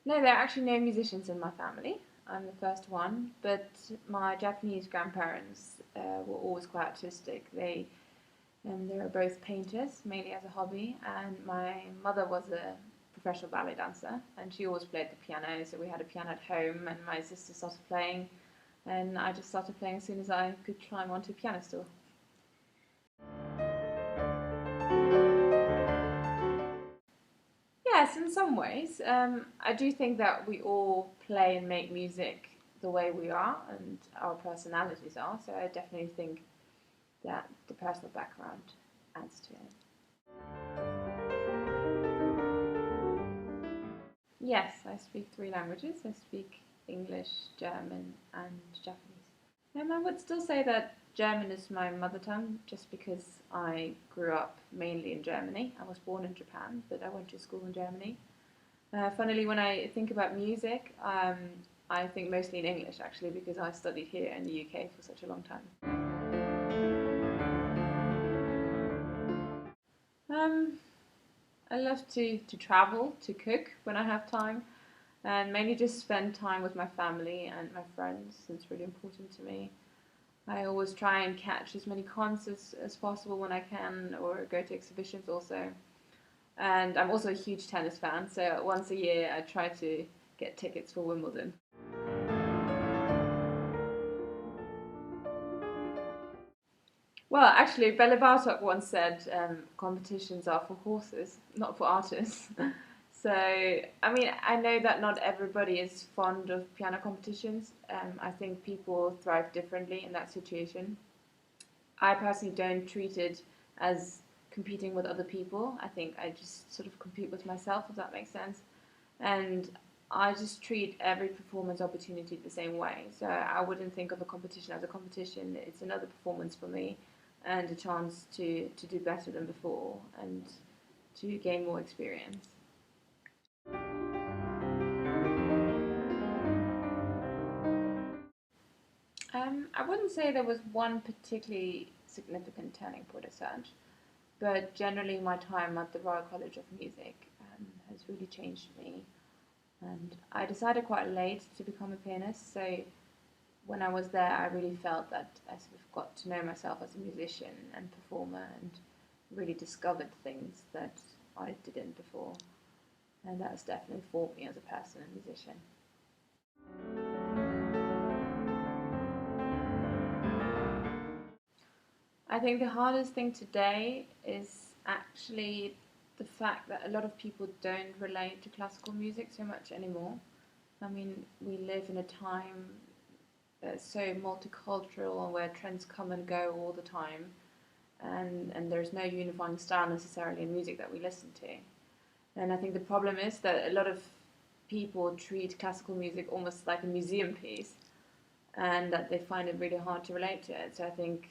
No, there are actually no musicians in my family. I'm the first one, but my Japanese grandparents were always quite artistic. They were both painters, mainly as a hobby, and my mother was a professional ballet dancer, and she always played the piano. So we had a piano at home, and my sister started playing, and I just started playing as soon as I could climb onto a piano stool. Yes, in some ways. I do think that we all play and make music the way we are and our personalities are, so I definitely think that the personal background adds to it. Yes, I speak three languages. I speak English, German, and Japanese. I would still say that German is my mother tongue just because I grew up mainly in Germany. I was born in Japan, but I went to school in Germany. Funnily, when I think about music, I think mostly in English actually because I studied here in the UK for such a long time. Um, I love to travel, to cook when I have time, and mainly just spend time with my family and my friends. It's really important to me. I always try and catch as many concerts as possible when I can, or go to exhibitions also. And I'm also a huge tennis fan, so once a year I try to get tickets for Wimbledon. Well, actually, Belle Bartok once said competitions are for horses, not for artists. So, I mean, I know that not everybody is fond of piano competitions. I think people thrive differently in that situation. I personally don't treat it as competing with other people. I think I just sort of compete with myself, if that makes sense. And I just treat every performance opportunity the same way. So I wouldn't think of a competition as a competition. It's another performance for me and a chance to do better than before and to gain more experience. I wouldn't say there was one particularly significant turning point as such, but generally my time at the Royal College of Music has really changed me. And I decided quite late to become a pianist, so when I was there, I really felt that I sort of got to know myself as a musician and performer and really discovered things that I didn't before. And that has definitely formed me as a person and musician. I think the hardest thing today is actually the fact that a lot of people don't relate to classical music so much anymore. I mean, we live in a time that's so multicultural and where trends come and go all the time, and there's no unifying style necessarily in music that we listen to. And I think the problem is that a lot of people treat classical music almost like a museum piece, and that they find it really hard to relate to it. So I think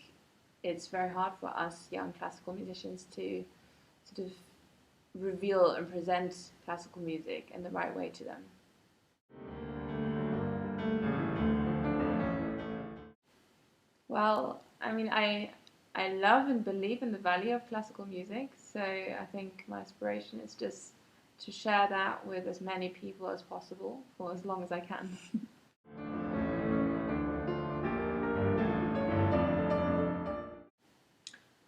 it's very hard for us young classical musicians to sort of reveal and present classical music in the right way to them. Well, I mean, I love and believe in the value of classical music, so I think my aspiration is just to share that with as many people as possible for as long as I can.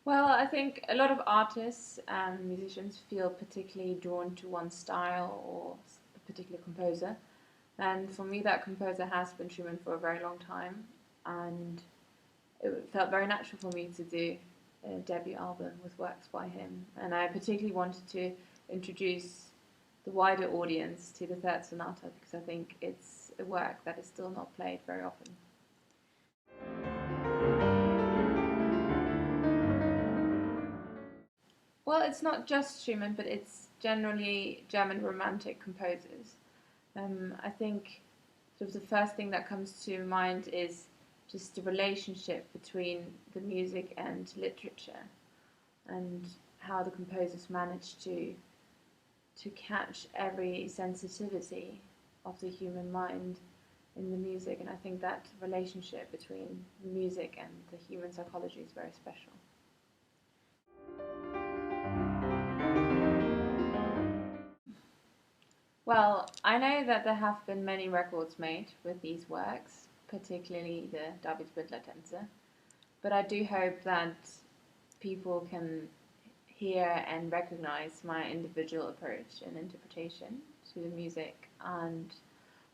Well, I think a lot of artists and musicians feel particularly drawn to one style or a particular composer. And for me, that composer has been Schumann for a very long time. And it felt very natural for me to do a debut album with works by him. And I particularly wanted to introduce the wider audience to the Third Sonata because I think it's a work that is still not played very often. Well, it's not just Schumann, but it's generally German Romantic composers. I think sort of the first thing that comes to mind is just the relationship between the music and literature, and how the composers managed to catch every sensitivity of the human mind in the music. And I think that relationship between music and the human psychology is very special. Well, I know that there have been many records made with these works, particularly the David Butler-Tänze, but I do hope that people can hear and recognize my individual approach and interpretation to the music, and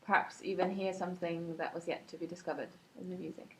perhaps even hear something that was yet to be discovered in the music.